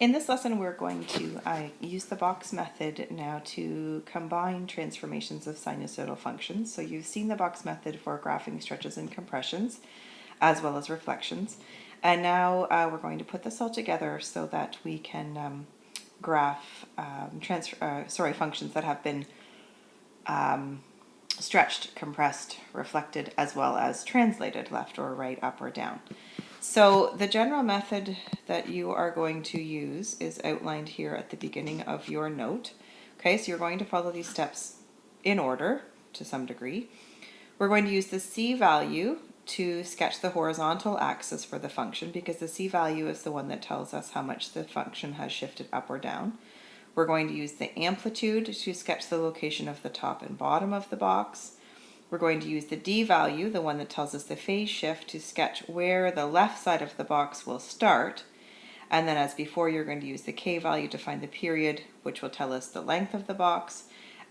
In this lesson, we're going to use the box method now to combine transformations of sinusoidal functions. So you've seen the box method for graphing stretches and compressions, as well as reflections. And now we're going to put this all together so that we can graph functions that have been stretched, compressed, reflected, as well as translated left or right, up or down. So the general method that you are going to use is outlined here at the beginning of your note. Okay, so you're going to follow these steps in order to some degree. We're going to use the C value to sketch the horizontal axis for the function, because the C value is the one that tells us how much the function has shifted up or down. We're going to use the amplitude to sketch the location of the top and bottom of the box. We're going to use the D value, the one that tells us the phase shift, to sketch where the left side of the box will start. And then, as before, you're going to use the K value to find the period, which will tell us the length of the box.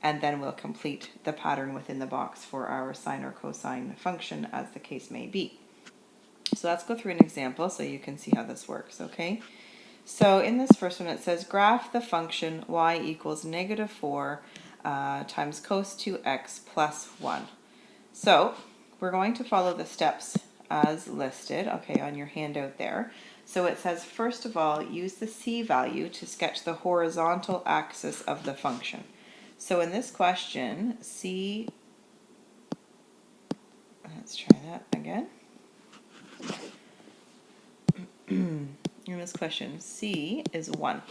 And then we'll complete the pattern within the box for our sine or cosine function, as the case may be. So let's go through an example so you can see how this works, okay? So in this first one, it says graph the function y equals -4 times cos 2x plus 1. So we're going to follow the steps as listed, okay, on your handout there. So it says, first of all, use the C value to sketch the horizontal axis of the function. So in this question, C, let's try that again. In this question, C is 1.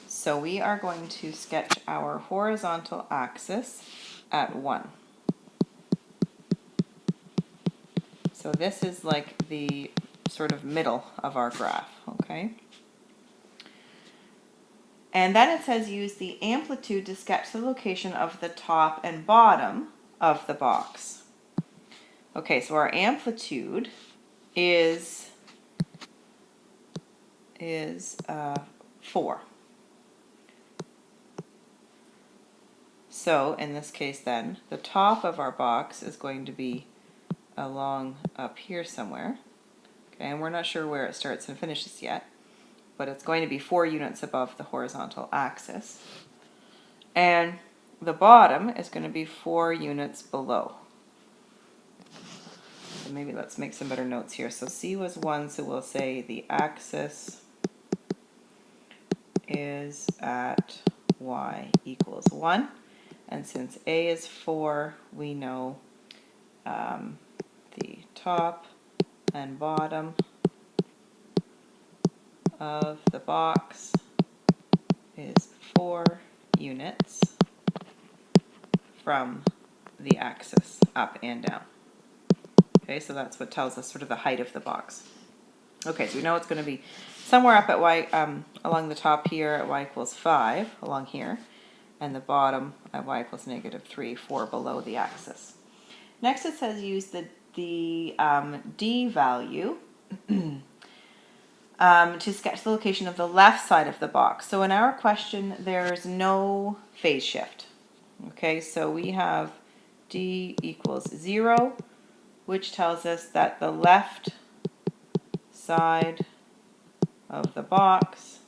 So we are going to sketch our horizontal axis at 1. So this is like the sort of middle of our graph, okay? And then it says use the amplitude to sketch the location of the top and bottom of the box. Okay, so our amplitude is 4. So in this case then, the top of our box is going to be along up here somewhere. Okay, and we're not sure where it starts and finishes yet, but it's going to be 4 units above the horizontal axis. And the bottom is going to be 4 units below. So maybe let's make some better notes here. So C was 1, so we'll say the axis is at y equals 1. And since A is 4, we know the top and bottom of the box is 4 units from the axis up and down. Okay, so that's what tells us sort of the height of the box. Okay, so we know it's going to be somewhere up at y, along the top here at y equals 5, along here, and the bottom at y equals -3, 4 below the axis. Next it says use the D value to sketch the location of the left side of the box. So in our question, there's no phase shift. Okay, so we have D equals 0, which tells us that the left side of the box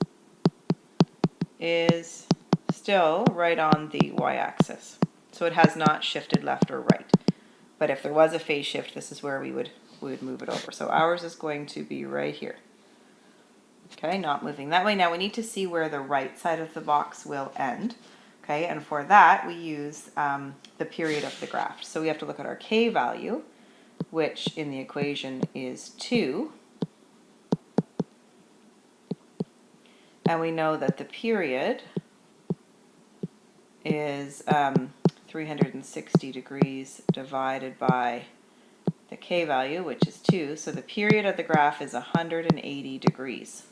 is still right on the y-axis. So it has not shifted left or right. But if there was a phase shift, this is where we would move it over. So ours is going to be right here. Okay, not moving that way. Now we need to see where the right side of the box will end. Okay, and for that we use the period of the graph. So we have to look at our K value, which in the equation is 2. And we know that the period is 360 degrees divided by the K value, which is 2. So the period of the graph is 180 degrees.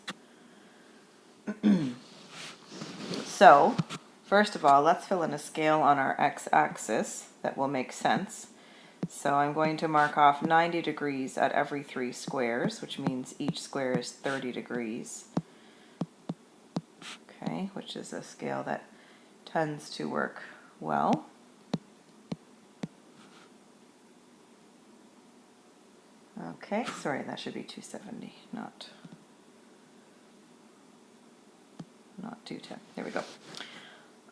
So, first of all, let's fill in a scale on our x-axis that will make sense. So I'm going to mark off 90 degrees at every 3 squares, which means each square is 30 degrees. Okay, which is a scale that tends to work well. Okay, sorry, that should be 270, not not 210. There we go.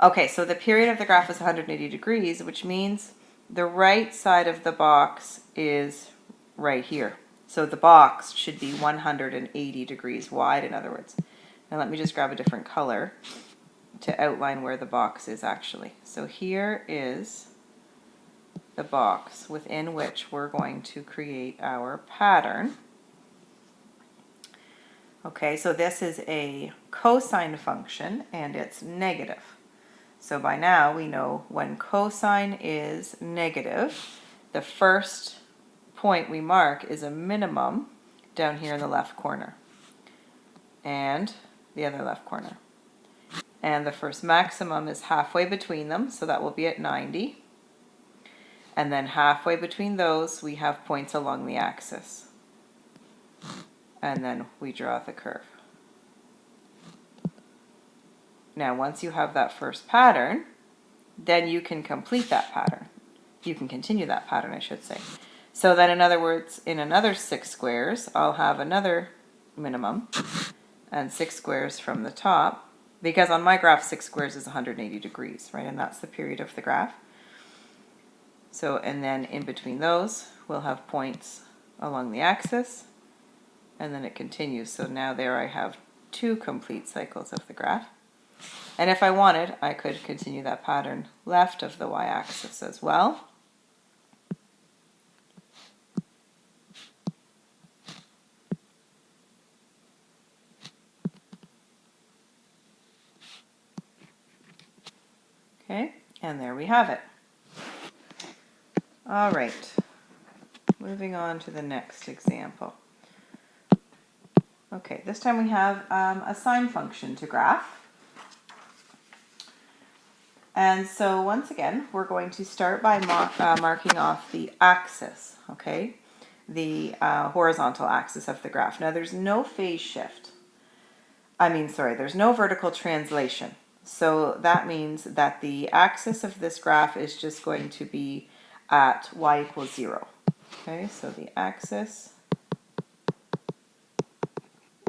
Okay, so the period of the graph is 180 degrees, which means the right side of the box is right here. So the box should be 180 degrees wide, in other words. Now let me just grab a different color to outline where the box is actually. So here is the box within which we're going to create our pattern. Okay, so this is a cosine function and it's negative. So by now we know when cosine is negative, the first point we mark is a minimum down here in the left corner and the other left corner. And the first maximum is halfway between them, so that will be at 90. And then halfway between those we have points along the axis. And then we draw the curve. Now, once you have that first pattern, then you can complete that pattern. You can continue that pattern, I should say. So then, in other words, in another 6 squares, I'll have another minimum and 6 squares from the top, because on my graph, 6 squares is 180 degrees, right? And that's the period of the graph. So, and then in between those, we'll have points along the axis, and then it continues. So now there I have 2 complete cycles of the graph. And if I wanted, I could continue that pattern left of the y-axis as well. Okay, and there we have it. All right, moving on to the next example. Okay, this time we have a sine function to graph. And so once again, we're going to start by marking off the axis, okay? The horizontal axis of the graph. Now there's no phase shift. There's no vertical translation. So that means that the axis of this graph is just going to be at y equals 0. Okay, so the axis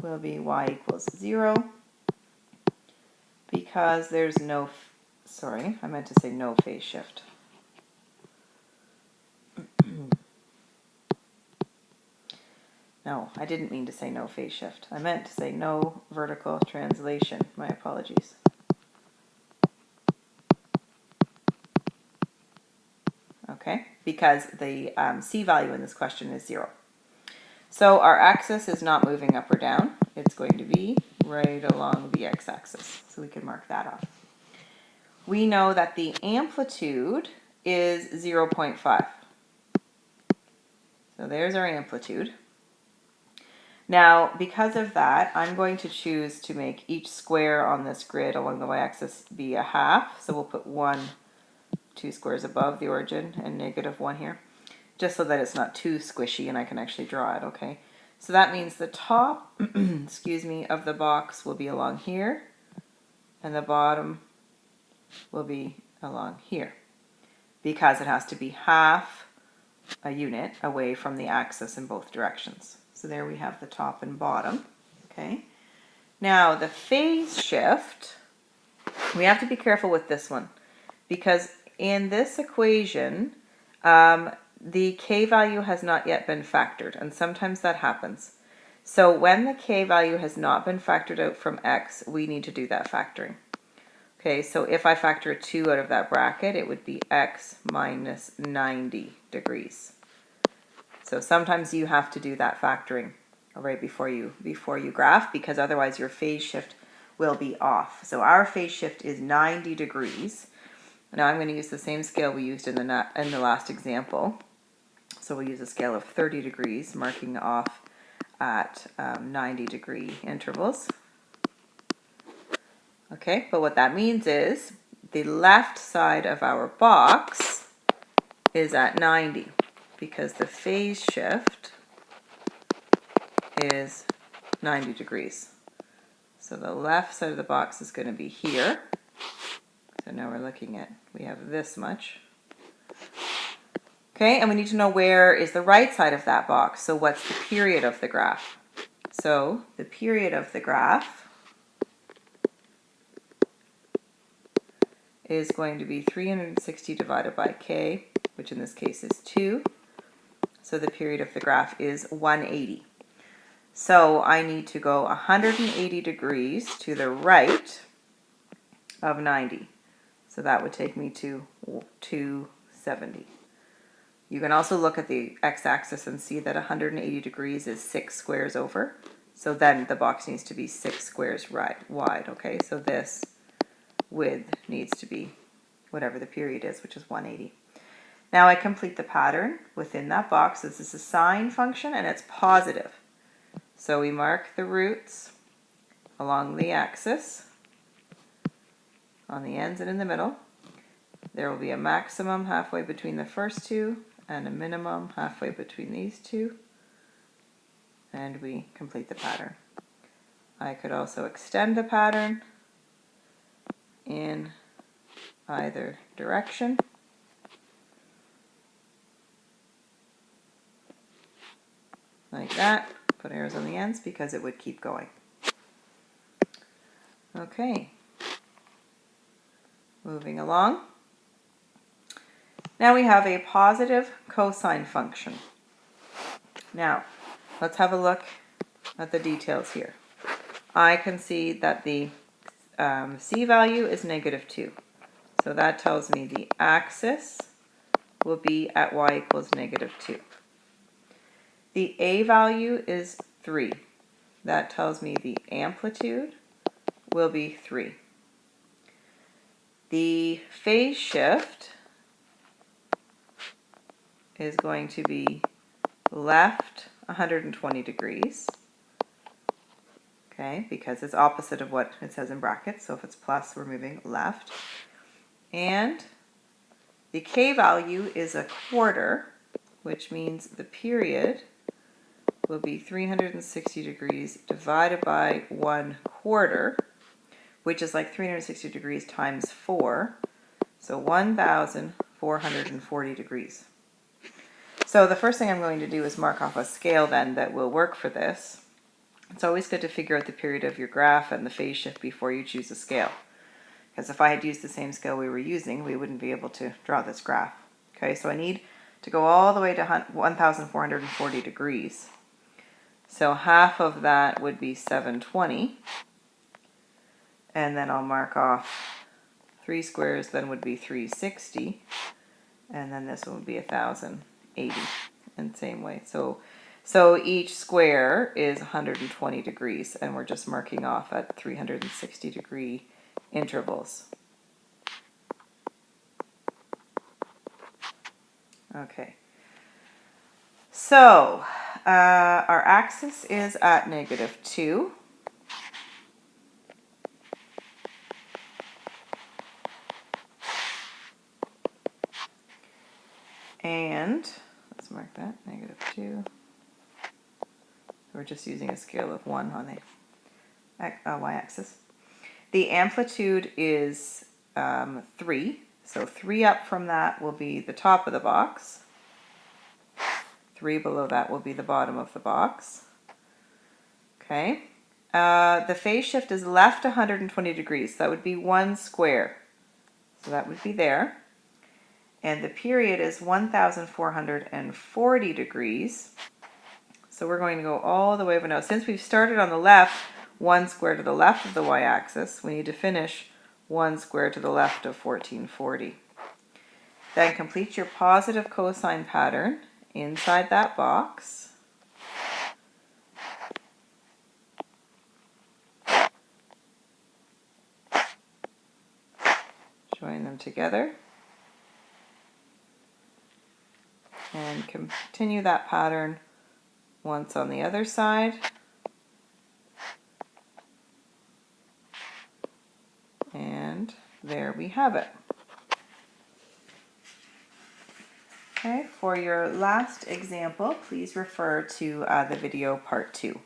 will be y equals 0 because there's no, sorry, I meant to say no phase shift. No, I didn't mean to say no phase shift. I meant to say no vertical translation. My apologies. Okay, because the C value in this question is 0. So our axis is not moving up or down. It's going to be right along the x-axis. So we can mark that off. We know that the amplitude is 0.5. So there's our amplitude. Now, because of that, I'm going to choose to make each square on this grid along the y-axis be a half. So we'll put 2 squares above the origin and -1 here, just so that it's not too squishy and I can actually draw it, okay? So that means the top, excuse me, of the box will be along here, and the bottom will be along here, because it has to be half a unit away from the axis in both directions. So there we have the top and bottom, okay? Now the phase shift, we have to be careful with this one, because in this equation, the k value has not yet been factored, and sometimes that happens. So when the k value has not been factored out from x, we need to do that factoring. Okay, so if I factor a 2 out of that bracket, it would be x minus 90 degrees. So sometimes you have to do that factoring right before you graph, because otherwise your phase shift will be off. So our phase shift is 90 degrees. Now I'm going to use the same scale we used in the last example. So we'll use a scale of 30 degrees, marking off at 90 degree intervals. Okay, but what that means is the left side of our box is at 90 because the phase shift is 90 degrees. So the left side of the box is going to be here. So now we're looking at, we have this much. Okay, and we need to know where is the right side of that box. So what's the period of the graph? So the period of the graph is going to be 360 divided by k, which in this case is 2. So the period of the graph is 180. So I need to go 180 degrees to the right of 90. So that would take me to 270. You can also look at the x-axis and see that 180 degrees is 6 squares over. So then the box needs to be 6 squares wide, okay? So this width needs to be whatever the period is, which is 180. Now I complete the pattern within that box. This is a sine function and it's positive. So we mark the roots along the axis, on the ends and in the middle. There will be a maximum halfway between the first two and a minimum halfway between these two. And we complete the pattern. I could also extend the pattern in either direction. Like that. Put arrows on the ends because it would keep going. Okay. Moving along. Now we have a positive cosine function. Now, let's have a look at the details here. I can see that the c value is -2. So that tells me the axis will be at y equals -2. The a value is 3. That tells me the amplitude will be 3. The phase shift is going to be left 120 degrees. Okay, because it's opposite of what it says in brackets. So if it's plus, we're moving left. And the k value is 1/4, which means the period will be 360 degrees divided by 1/4, which is like 360 degrees times 4. So 1,440 degrees. So the first thing I'm going to do is mark off a scale then that will work for this. It's always good to figure out the period of your graph and the phase shift before you choose a scale. Because if I had used the same scale we were using, we wouldn't be able to draw this graph. Okay, so I need to go all the way to 1,440 degrees. So half of that would be 720. And then I'll mark off 3 squares, then would be 360. And then this one would be 1,080. And same way. So each square is 120 degrees, and we're just marking off at 360 degree intervals. Okay. So our axis is at -2. And let's mark that, -2. We're just using a scale of 1 on the y-axis. The amplitude is 3. So 3 up from that will be the top of the box. 3 below that will be the bottom of the box. Okay. The phase shift is left 120 degrees. So that would be 1 square. So that would be there. And the period is 1,440 degrees. So we're going to go all the way over now. Since we've started on the left, 1 square to the left of the y-axis, we need to finish 1 square to the left of 1440. Then complete your positive cosine pattern inside that box. Join them together. And continue that pattern once on the other side. And there we have it. Okay, for your last example, please refer to the video part 2.